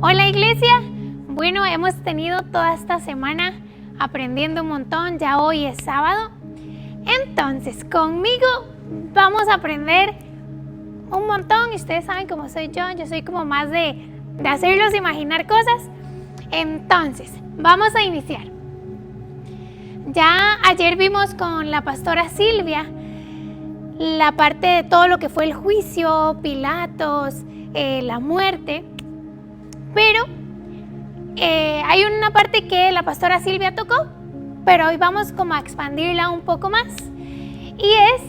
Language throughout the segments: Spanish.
Hola iglesia, bueno, hemos tenido toda esta semana aprendiendo un montón, ya hoy es sábado, entonces conmigo vamos a aprender un montón. Y ustedes saben cómo soy yo soy como más de hacerlos imaginar cosas. Entonces, vamos a iniciar. Ya ayer vimos con la pastora Silvia la parte de todo lo que fue el juicio, Pilatos, la muerte, pero hay una parte que la pastora Silvia tocó, pero hoy vamos como a expandirla un poco más, y es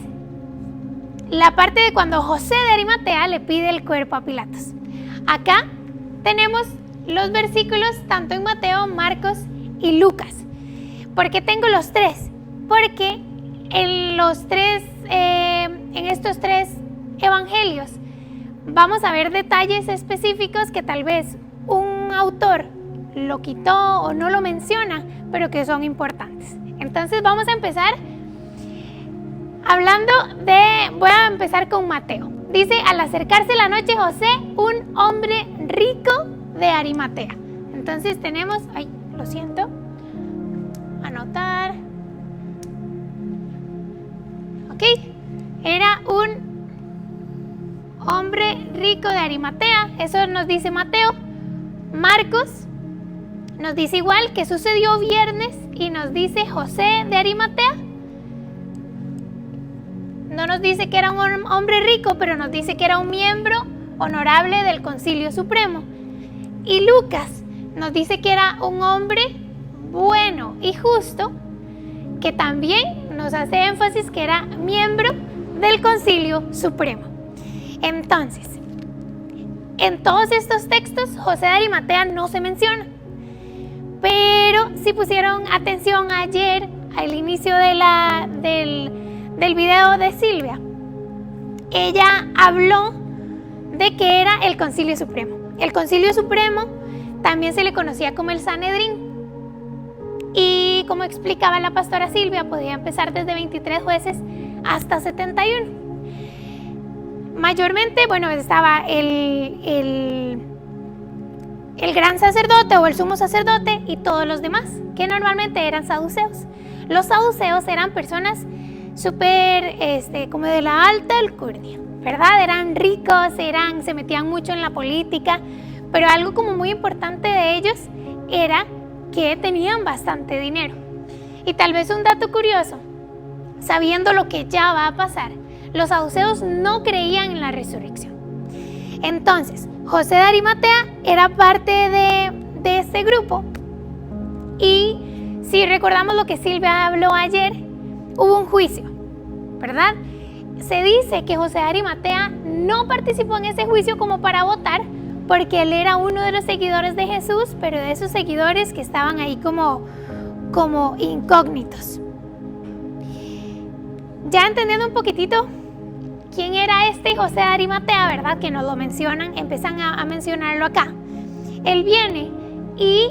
la parte de cuando José de Arimatea le pide el cuerpo a Pilatos. Acá tenemos los versículos tanto en Mateo, Marcos y Lucas. ¿Por qué tengo los tres? Porque en estos tres evangelios vamos a ver detalles específicos que tal vez un autor lo quitó o no lo menciona, pero que son importantes. Entonces vamos a empezar voy a empezar con Mateo. Dice: al acercarse la noche, José, un hombre rico de Arimatea. Entonces tenemos, anotar. Ok, era un hombre rico de Arimatea, eso nos dice Mateo. Marcos nos dice igual, que sucedió viernes, y nos dice José de Arimatea. No nos dice que era un hombre rico, pero nos dice que era un miembro honorable del Concilio Supremo. Y Lucas nos dice que era un hombre bueno y justo, que también nos hace énfasis que era miembro del Concilio Supremo. Entonces, en todos estos textos, José de Arimatea no se menciona. Pero si pusieron atención ayer, al inicio del video de Silvia, ella habló de que era el Concilio Supremo. El Concilio Supremo también se le conocía como el Sanedrín. Y como explicaba la pastora Silvia, podía empezar desde 23 jueces hasta 71. Mayormente, estaba el gran sacerdote o el sumo sacerdote y todos los demás, que normalmente eran saduceos. Los saduceos eran personas súper, como de la alta alcurnia, ¿verdad? Eran ricos, se metían mucho en la política, pero algo como muy importante de ellos era que tenían bastante dinero. Y tal vez un dato curioso, sabiendo lo que ya va a pasar, los saduceos no creían en la resurrección. Entonces, José de Arimatea era parte de ese grupo. Y si recordamos lo que Silvia habló ayer, hubo un juicio, ¿verdad? Se dice que José de Arimatea no participó en ese juicio como para votar, porque él era uno de los seguidores de Jesús, pero de esos seguidores que estaban ahí como incógnitos. Ya entendiendo un poquitito quién era este José de Arimatea, ¿verdad? Que nos lo mencionan, empiezan a mencionarlo acá. Él viene y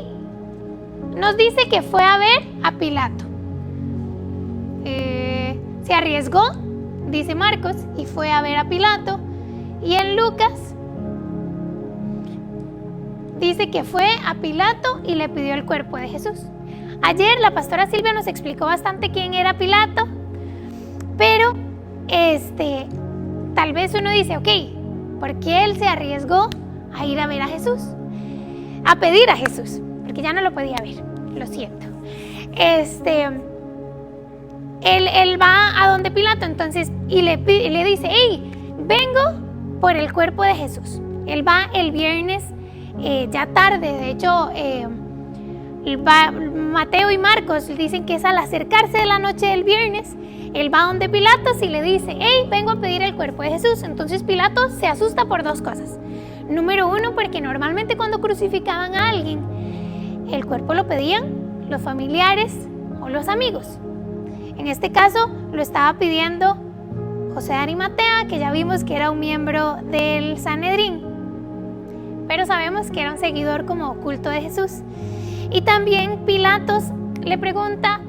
nos dice que fue a ver a Pilato. Se arriesgó, dice Marcos, y fue a ver a Pilato. Y en Lucas dice que fue a Pilato y le pidió el cuerpo de Jesús. Ayer la pastora Silvia nos explicó bastante quién era Pilato, pero tal vez uno dice, ok, ¿por qué él se arriesgó a ir a ver a Jesús? A pedir a Jesús, porque ya no lo podía ver, lo siento. Él va a donde Pilato, entonces, y le dice, hey, vengo por el cuerpo de Jesús. Él va el viernes, ya tarde, de hecho, Mateo y Marcos dicen que es al acercarse de la noche del viernes. Él va donde Pilatos y le dice, hey, vengo a pedir el cuerpo de Jesús. Entonces Pilatos se asusta por dos cosas. Número uno, porque normalmente cuando crucificaban a alguien, el cuerpo lo pedían los familiares o los amigos. En este caso lo estaba pidiendo José de Arimatea, que ya vimos que era un miembro del Sanedrín, pero sabemos que era un seguidor como oculto de Jesús. Y también Pilatos le pregunta,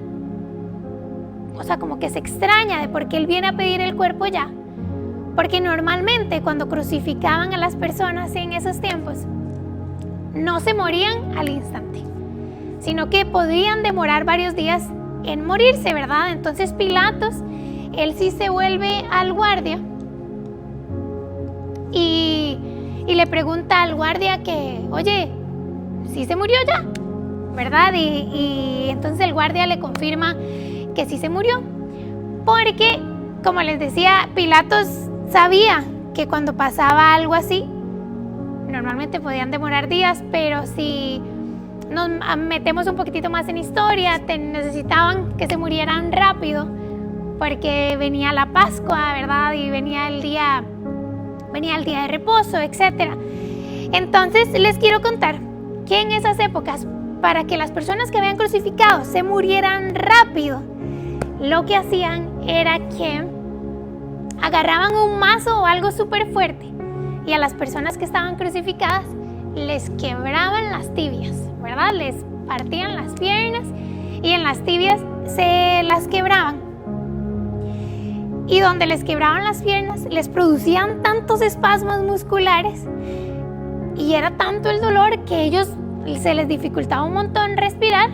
como que se extraña de por qué él viene a pedir el cuerpo ya, porque normalmente cuando crucificaban a las personas en esos tiempos, no se morían al instante, sino que podían demorar varios días en morirse, ¿verdad? Entonces Pilatos, él sí se vuelve al guardia y le pregunta al guardia que, oye, ¿sí se murió ya? ¿Verdad? Y entonces el guardia le confirma que sí se murió, porque, como les decía, Pilatos sabía que cuando pasaba algo así, normalmente podían demorar días, pero si nos metemos un poquitito más en historia, necesitaban que se murieran rápido, porque venía la Pascua, ¿verdad? Y venía el día de reposo, etc. Entonces les quiero contar que en esas épocas, para que las personas que habían crucificado se murieran rápido, lo que hacían era que agarraban un mazo o algo súper fuerte y a las personas que estaban crucificadas les quebraban las tibias, ¿verdad? Les partían las piernas y en las tibias se las quebraban. Y donde les quebraban las piernas, les producían tantos espasmos musculares y era tanto el dolor que ellos se les dificultaba un montón respirar.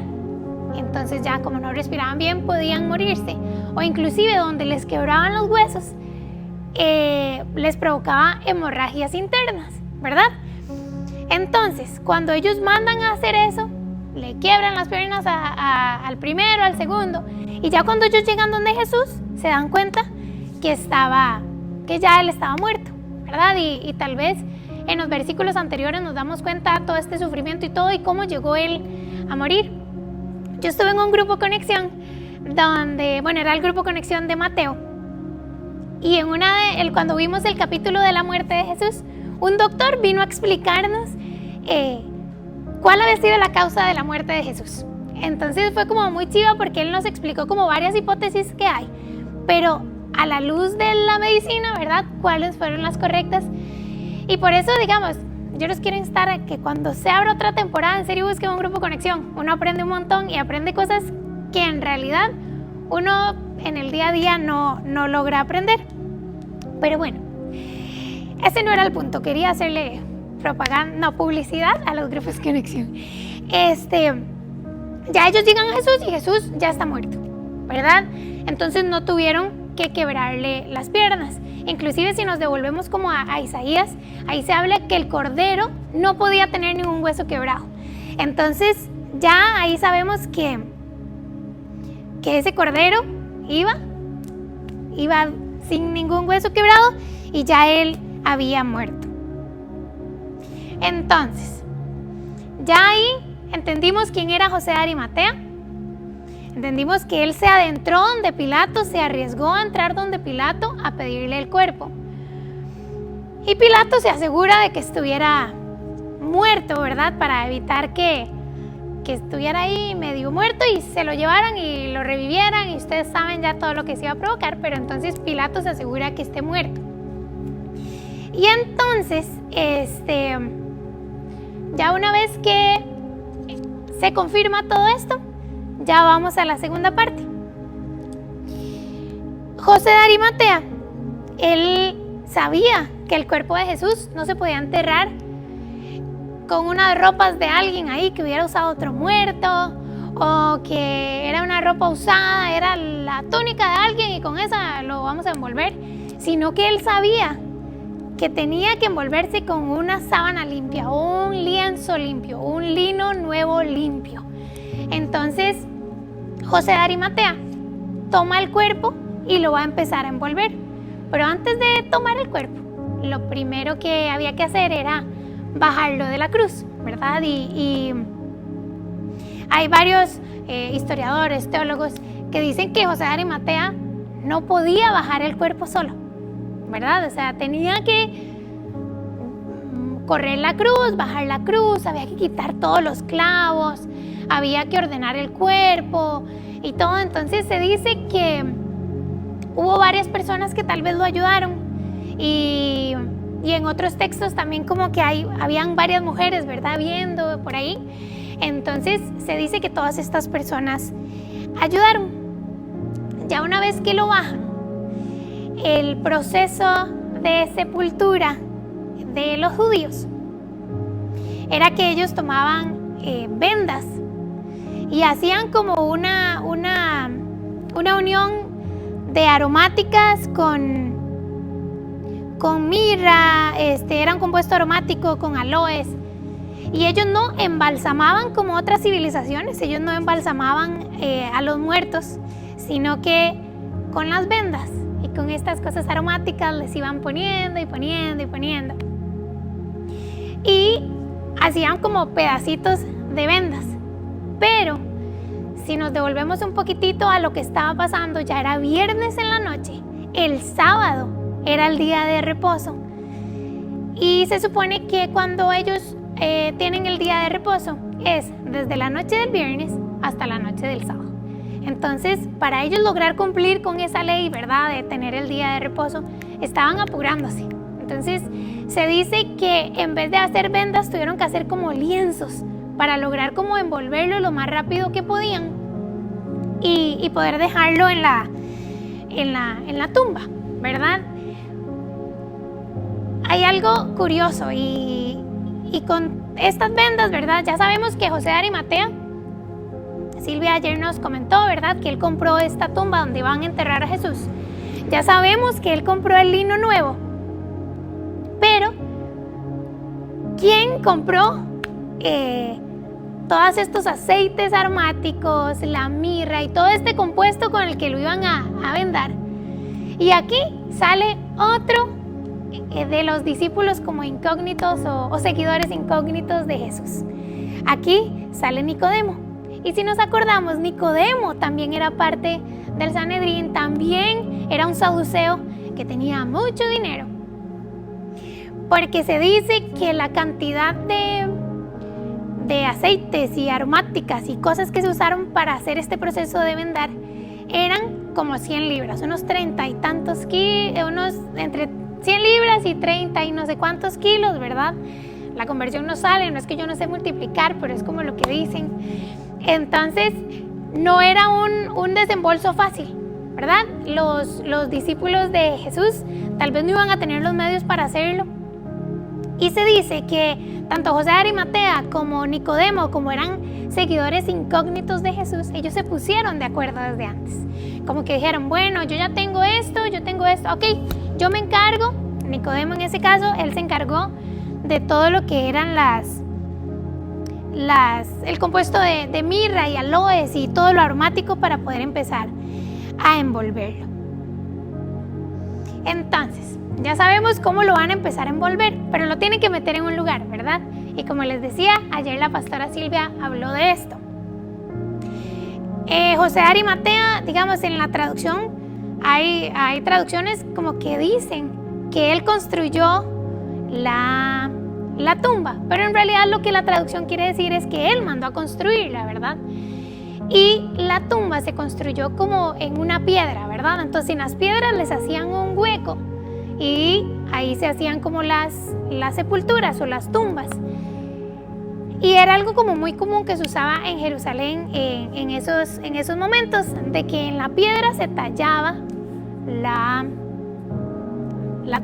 Entonces ya como no respiraban bien podían morirse, o inclusive donde les quebraban los huesos les provocaba hemorragias internas, ¿verdad? Entonces cuando ellos mandan a hacer eso, le quiebran las piernas al primero, al segundo, y ya cuando ellos llegan donde Jesús se dan cuenta que ya él estaba muerto, ¿verdad? Y tal vez en los versículos anteriores nos damos cuenta de todo este sufrimiento y todo y cómo llegó él a morir. Yo estuve en un grupo Conexión donde, era el grupo Conexión de Mateo, y cuando vimos el capítulo de la muerte de Jesús, un doctor vino a explicarnos cuál había sido la causa de la muerte de Jesús. Entonces fue como muy chiva porque él nos explicó como varias hipótesis que hay, pero a la luz de la medicina, ¿verdad?, cuáles fueron las correctas. Y por eso, digamos, yo los quiero instar a que cuando se abra otra temporada, en serio busquen un grupo Conexión. Uno aprende un montón y aprende cosas que en realidad uno en el día a día no logra aprender. Pero bueno, ese no era el punto. Quería hacerle publicidad a los grupos Conexión. Ya ellos llegan a Jesús y Jesús ya está muerto, ¿verdad? Entonces no tuvieron que quebrarle las piernas. Inclusive si nos devolvemos como a Isaías, ahí se habla que el cordero no podía tener ningún hueso quebrado. Entonces ya ahí sabemos que ese cordero iba sin ningún hueso quebrado y ya él había muerto. Entonces, ya ahí entendimos quién era José de Arimatea. Entendimos que él se adentró donde Pilato, se arriesgó a entrar donde Pilato a pedirle el cuerpo. Y Pilato se asegura de que estuviera muerto, ¿verdad? Para evitar que estuviera ahí medio muerto y se lo llevaran y lo revivieran. Y ustedes saben ya todo lo que se iba a provocar, pero entonces Pilato se asegura que esté muerto. Y entonces, ya una vez que se confirma todo esto, ya vamos a la segunda parte. José de Arimatea, él sabía que el cuerpo de Jesús no se podía enterrar con unas ropas de alguien ahí que hubiera usado otro muerto, o que era una ropa usada, era la túnica de alguien y con esa lo vamos a envolver, sino que él sabía que tenía que envolverse con una sábana limpia, un lienzo limpio, un lino nuevo limpio. Entonces José de Arimatea toma el cuerpo y lo va a empezar a envolver. Pero antes de tomar el cuerpo, lo primero que había que hacer era bajarlo de la cruz, ¿verdad? Y hay varios historiadores, teólogos, que dicen que José de Arimatea no podía bajar el cuerpo solo, ¿verdad? O sea, tenía que correr la cruz, bajar la cruz, había que quitar todos los clavos, había que ordenar el cuerpo y todo. Entonces se dice que hubo varias personas que tal vez lo ayudaron y en otros textos también como que habían varias mujeres, ¿verdad?, viendo por ahí. Entonces se dice que todas estas personas ayudaron. Ya una vez que lo bajan, el proceso de sepultura de los judíos era que ellos tomaban vendas y hacían como una unión de aromáticas con mirra, era un compuesto aromático con aloes, y ellos no embalsamaban como otras civilizaciones, ellos no embalsamaban a los muertos, sino que con las vendas y con estas cosas aromáticas les iban poniendo y poniendo y poniendo, y hacían como pedacitos de vendas. Pero si nos devolvemos un poquitito a lo que estaba pasando, ya era viernes en la noche, el sábado era el día de reposo, y se supone que cuando ellos tienen el día de reposo es desde la noche del viernes hasta la noche del sábado. Entonces, para ellos lograr cumplir con esa ley, ¿verdad?, de tener el día de reposo, estaban apurándose. Entonces, se dice que en vez de hacer vendas, tuvieron que hacer como lienzos para lograr como envolverlo lo más rápido que podían y poder dejarlo en la tumba, ¿verdad? Hay algo curioso y con estas vendas, ¿verdad? Ya sabemos que José de Arimatea, Silvia ayer nos comentó, ¿verdad?, que él compró esta tumba donde van a enterrar a Jesús. Ya sabemos que él compró el lino nuevo, pero ¿quién compró todos estos aceites aromáticos, la mirra y todo este compuesto con el que lo iban a vendar? Y aquí sale otro de los discípulos como incógnitos o seguidores incógnitos de Jesús. Aquí sale Nicodemo. Y si nos acordamos, Nicodemo también era parte del Sanedrín, también era un saduceo que tenía mucho dinero. Porque se dice que la cantidad de aceites y aromáticas y cosas que se usaron para hacer este proceso de vendar eran como 100 libras, unos 30 y tantos kilos, entre 100 libras y 30 y no sé cuántos kilos, ¿verdad? La conversión no sale, no es que yo no sé multiplicar, pero es como lo que dicen. Entonces, no era un desembolso fácil, ¿verdad? Los discípulos de Jesús tal vez no iban a tener los medios para hacerlo. Y se dice que tanto José de Arimatea como Nicodemo, como eran seguidores incógnitos de Jesús, ellos se pusieron de acuerdo desde antes. Como que dijeron, bueno, yo ya tengo esto, ok, yo me encargo. Nicodemo en ese caso, él se encargó de todo lo que eran el compuesto de mirra y aloes y todo lo aromático para poder empezar a envolverlo. Entonces, ya sabemos cómo lo van a empezar a envolver, pero lo tienen que meter en un lugar, ¿verdad? Y como les decía, ayer la pastora Silvia habló de esto. José de Arimatea, digamos, en la traducción, hay traducciones como que dicen que él construyó la tumba, pero en realidad lo que la traducción quiere decir es que él mandó a construirla, ¿verdad? Y la tumba se construyó como en una piedra, ¿verdad? Entonces en las piedras les hacían un hueco y ahí se hacían como las sepulturas o las tumbas. Y era algo como muy común que se usaba en Jerusalén en esos momentos, de que en la piedra se tallaba la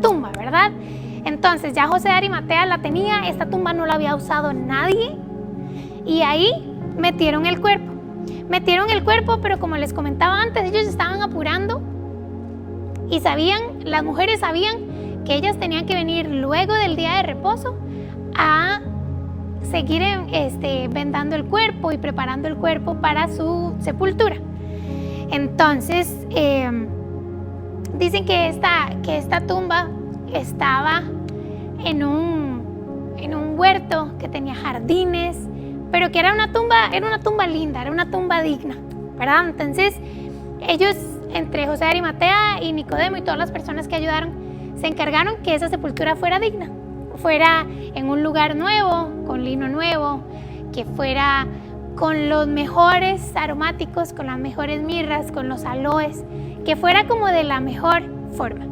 tumba, ¿verdad? Entonces ya José de Arimatea la tenía, esta tumba no la había usado nadie, y ahí metieron el cuerpo, pero como les comentaba antes, ellos estaban apurando y las mujeres sabían que ellas tenían que venir luego del día de reposo a seguir vendando el cuerpo y preparando el cuerpo para su sepultura. Entonces dicen que esta tumba estaba en un huerto que tenía jardines, pero que era una tumba linda, era una tumba digna, ¿verdad? Entonces ellos, entre José de Arimatea y Nicodemo y todas las personas que ayudaron, se encargaron que esa sepultura fuera digna, fuera en un lugar nuevo, con lino nuevo, que fuera con los mejores aromáticos, con las mejores mirras, con los aloes, que fuera como de la mejor forma.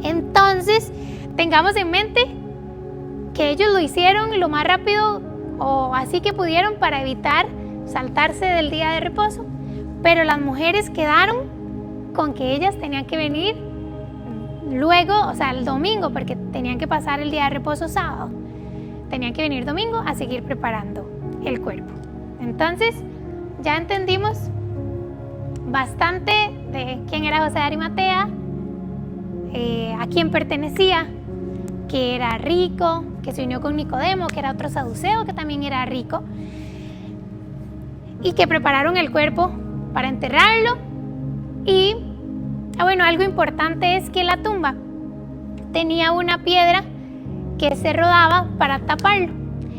Entonces, tengamos en mente que ellos lo hicieron lo más rápido o así que pudieron para evitar saltarse del día de reposo, pero las mujeres quedaron con que ellas tenían que venir luego, o sea, el domingo, porque tenían que pasar el día de reposo sábado. tenían que venir domingo a seguir preparando el cuerpo. Entonces, ya entendimos bastante de quién era José de Arimatea, a quién pertenecía, que era rico, que se unió con Nicodemo, que era otro saduceo que también era rico, y que prepararon el cuerpo para enterrarlo. Y bueno, algo importante es que la tumba tenía una piedra que se rodaba para taparlo.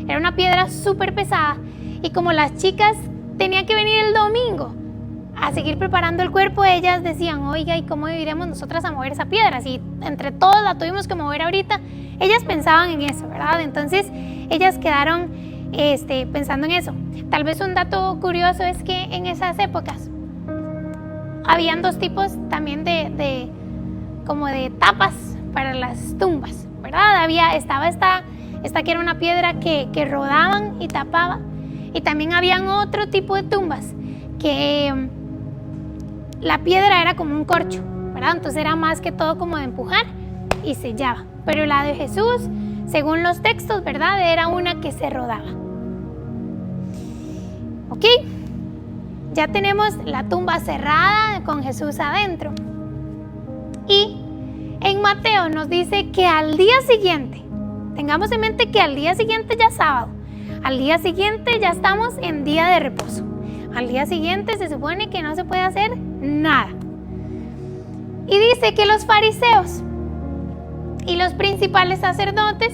Era una piedra súper pesada, y como las chicas tenían que venir el domingo a seguir preparando el cuerpo, ellas decían, oiga, ¿y cómo iremos nosotras a mover esa piedra? Si entre todos la tuvimos que mover ahorita. Ellas pensaban en eso, ¿verdad? Entonces ellas quedaron pensando en eso. Tal vez un dato curioso es que en esas épocas habían dos tipos también de tapas para las tumbas, ¿verdad? Estaba esta que era una piedra que rodaban y tapaba, y también habían otro tipo de tumbas que la piedra era como un corcho, ¿verdad? Entonces era más que todo como de empujar y sellaba. Pero la de Jesús, según los textos, ¿verdad? Era una que se rodaba. ¿Ok? Ya tenemos la tumba cerrada con Jesús adentro. Y en Mateo nos dice que al día siguiente, tengamos en mente que al día siguiente ya es sábado, al día siguiente ya estamos en día de reposo. Al día siguiente se supone que no se puede hacer nada. Y dice que los fariseos y los principales sacerdotes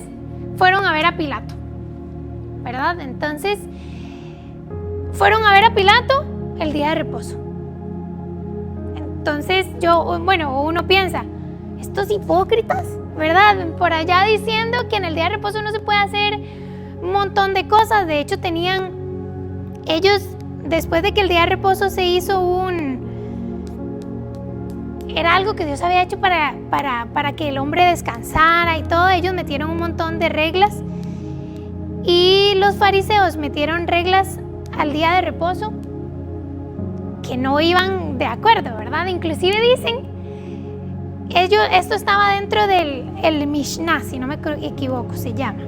fueron a ver a Pilato, ¿verdad? Entonces, fueron a ver a Pilato el día de reposo. Entonces, uno piensa, estos hipócritas, ¿verdad? Por allá diciendo que en el día de reposo no se puede hacer un montón de cosas. De hecho, ellos, después de que el día de reposo se hizo era algo que Dios había hecho para que el hombre descansara y todo, ellos metieron un montón de reglas, y los fariseos metieron reglas al día de reposo que no iban de acuerdo, ¿verdad? Inclusive dicen, esto estaba dentro del Mishnah, si no me equivoco, se llama.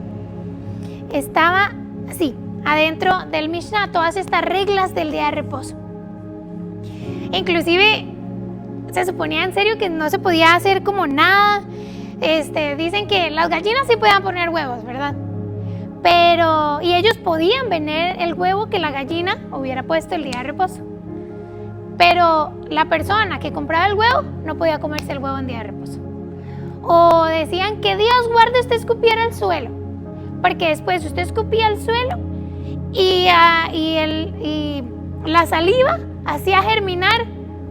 Estaba, sí, adentro del Mishnah, todas estas reglas del día de reposo. Inclusive se suponía en serio que no se podía hacer como nada. Dicen que las gallinas sí podían poner huevos, ¿verdad? Y ellos podían vender el huevo que la gallina hubiera puesto el día de reposo. Pero la persona que compraba el huevo no podía comerse el huevo en día de reposo. O decían que Dios guarde usted escupiera al suelo, porque después usted escupía al suelo y la saliva hacía germinar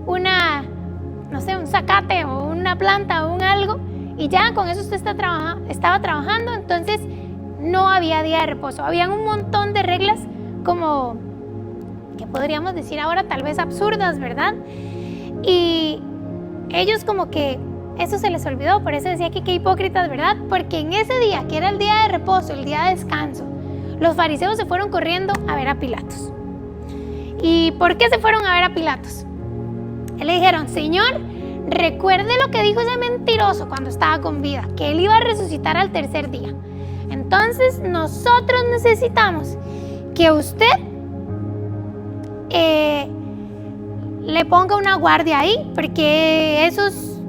un zacate o una planta o un algo, y ya con eso usted estaba trabajando. Entonces no había día de reposo. Habían un montón de reglas como que podríamos decir ahora tal vez absurdas, ¿verdad? Y ellos como que eso se les olvidó. Por eso decía que qué hipócritas, ¿verdad? Porque en ese día, que era el día de reposo, el día de descanso, los fariseos se fueron corriendo a ver a Pilatos. ¿Y por qué se fueron a ver a Pilatos? Le dijeron, Señor, recuerde lo que dijo ese mentiroso cuando estaba con vida, que él iba a resucitar al tercer día. Entonces nosotros necesitamos que usted le ponga una guardia ahí, porque esos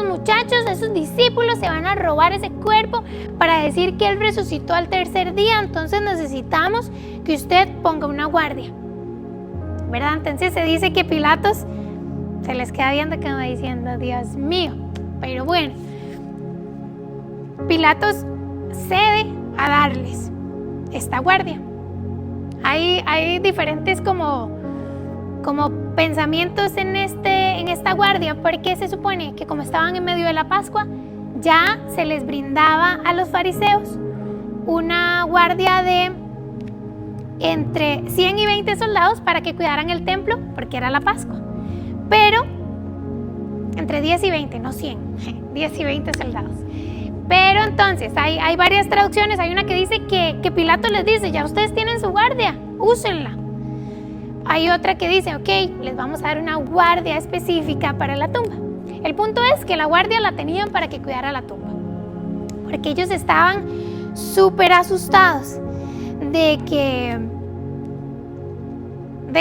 muchachos, esos discípulos se van a robar ese cuerpo para decir que él resucitó al tercer día. Entonces necesitamos que usted ponga una guardia, ¿verdad? Entonces se dice que Pilatos se les queda viendo como diciendo, Dios mío. Pero bueno, Pilatos cede a darles esta guardia. Hay diferentes como pensamientos en esta guardia, porque se supone que como estaban en medio de la Pascua, ya se les brindaba a los fariseos una guardia de entre 100 y 20 soldados para que cuidaran el templo, porque era la Pascua. Pero entre 10 y 20, no 100, 10 y 20 soldados. Pero entonces hay varias traducciones. Hay una que dice que Pilato les dice, ya ustedes tienen su guardia, úsenla. Hay otra que dice, ok, les vamos a dar una guardia específica para la tumba. El punto es que la guardia la tenían para que cuidara la tumba, porque ellos estaban súper asustados de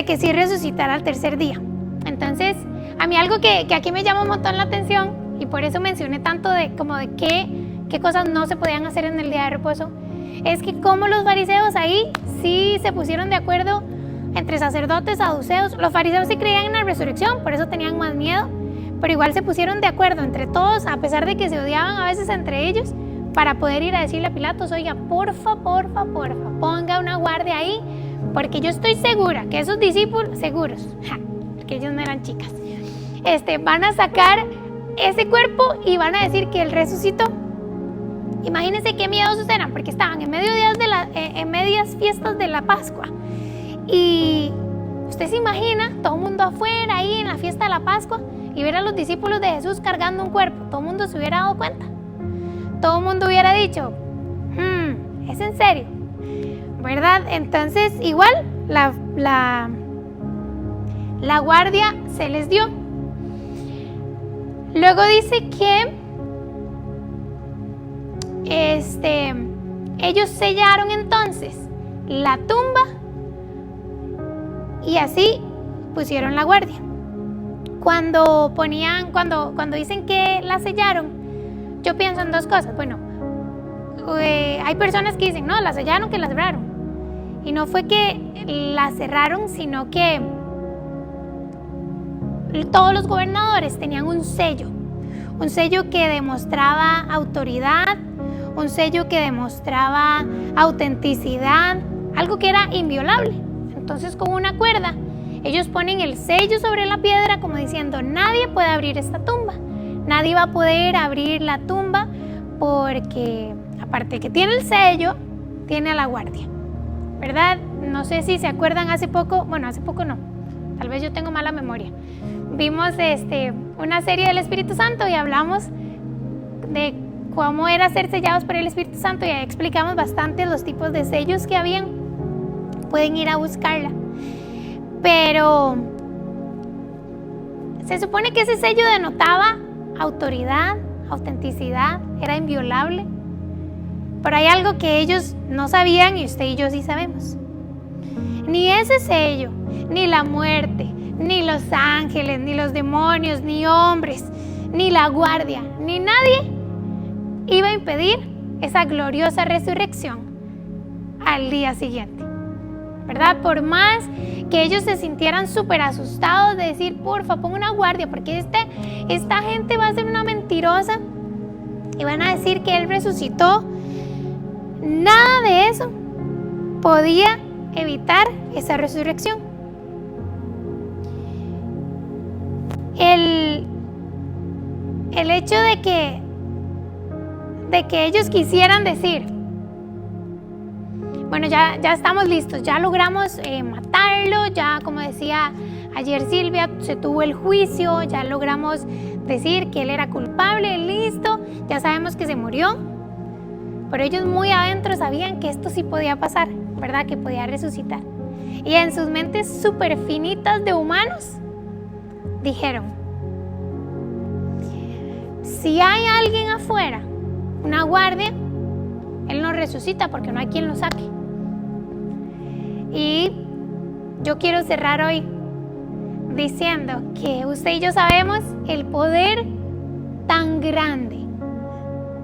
que sí resucitara al tercer día. Entonces, a mí algo que aquí me llama un montón la atención, y por eso mencioné tanto de qué cosas no se podían hacer en el día de reposo, es que como los fariseos ahí sí se pusieron de acuerdo entre sacerdotes, saduceos. Los fariseos sí creían en la resurrección, por eso tenían más miedo, pero igual se pusieron de acuerdo entre todos, a pesar de que se odiaban a veces entre ellos, para poder ir a decirle a Pilatos: oiga, porfa, ponga una guardia ahí, porque yo estoy segura que esos discípulos, seguros, porque ellos no eran chicas, van a sacar ese cuerpo y van a decir que él resucitó. Imagínense qué miedosos eran, porque estaban en medias fiestas de la Pascua. Y usted se imagina todo el mundo afuera ahí en la fiesta de la Pascua y ver a los discípulos de Jesús cargando un cuerpo. Todo el mundo se hubiera dado cuenta. Todo el mundo hubiera dicho: ¿es en serio? ¿Verdad? Entonces igual la guardia se les dio. Luego dice que ellos sellaron entonces la tumba y así pusieron la guardia. Cuando dicen que la sellaron, yo pienso en dos cosas. Bueno, hay personas que dicen: no, la sellaron, que la cerraron. Y no fue que la cerraron, sino que todos los gobernadores tenían un sello que demostraba autoridad, un sello que demostraba autenticidad, algo que era inviolable. Entonces, con una cuerda, ellos ponen el sello sobre la piedra como diciendo: nadie puede abrir esta tumba, nadie va a poder abrir la tumba, porque aparte que tiene el sello, tiene a la guardia, ¿verdad? No sé si se acuerdan, hace poco no, tal vez yo tengo mala memoria, vimos una serie del Espíritu Santo y hablamos de cómo era ser sellados por el Espíritu Santo, y ahí explicamos bastante los tipos de sellos que habían. Pueden ir a buscarla. Pero se supone que ese sello denotaba autoridad, autenticidad, era inviolable. Pero hay algo que ellos no sabían y usted y yo sí sabemos. Ni ese sello, ni la muerte, ni los ángeles, ni los demonios, ni hombres, ni la guardia, ni nadie iba a impedir esa gloriosa resurrección al día siguiente, ¿verdad? Por más que ellos se sintieran súper asustados de decir: porfa, ponga una guardia, porque esta gente va a ser una mentirosa y van a decir que él resucitó, nada de eso podía evitar esa resurrección. El hecho de que ellos quisieran decir: bueno, ya estamos listos, ya logramos matarlo, ya, como decía ayer Silvia, se tuvo el juicio, ya logramos decir que él era culpable, listo, ya sabemos que se murió. Pero ellos muy adentro sabían que esto sí podía pasar, ¿verdad? Que podía resucitar. Y en sus mentes súper finitas de humanos dijeron: si hay alguien afuera, una guardia, él no resucita porque no hay quien lo saque. Y yo quiero cerrar hoy diciendo que usted y yo sabemos el poder tan grande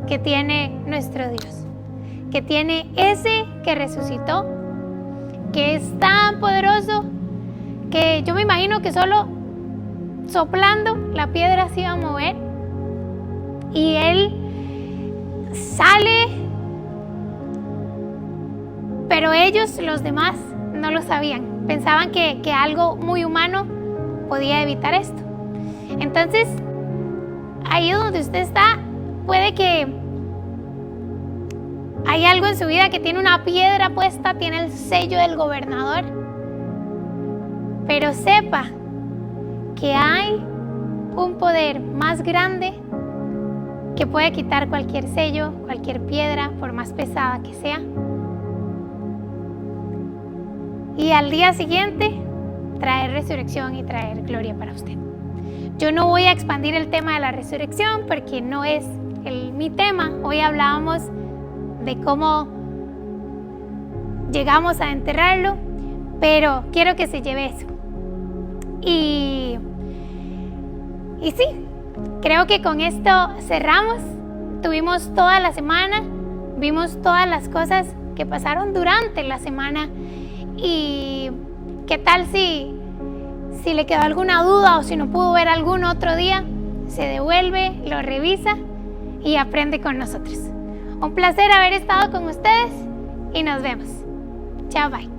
que tiene nuestro Dios, que tiene ese que resucitó, que es tan poderoso que yo me imagino que solo soplando la piedra se iba a mover y él sale, pero ellos, los demás, no lo sabían. Pensaban que algo muy humano podía evitar esto. Entonces, ahí donde usted está, puede que hay algo en su vida que tiene una piedra puesta, tiene el sello del gobernador, pero sepa que hay un poder más grande que puede quitar cualquier sello, cualquier piedra, por más pesada que sea. Y al día siguiente traer resurrección y traer gloria para usted. Yo no voy a expandir el tema de la resurrección porque no es mi tema. Hoy hablábamos de cómo llegamos a enterrarlo, pero quiero que se lleve eso. Y sí, creo que con esto cerramos. Tuvimos toda la semana, vimos todas las cosas que pasaron durante la semana. Y qué tal si le quedó alguna duda o si no pudo ver algún otro día, se devuelve, lo revisa y aprende con nosotros. Un placer haber estado con ustedes y nos vemos. Chao, bye.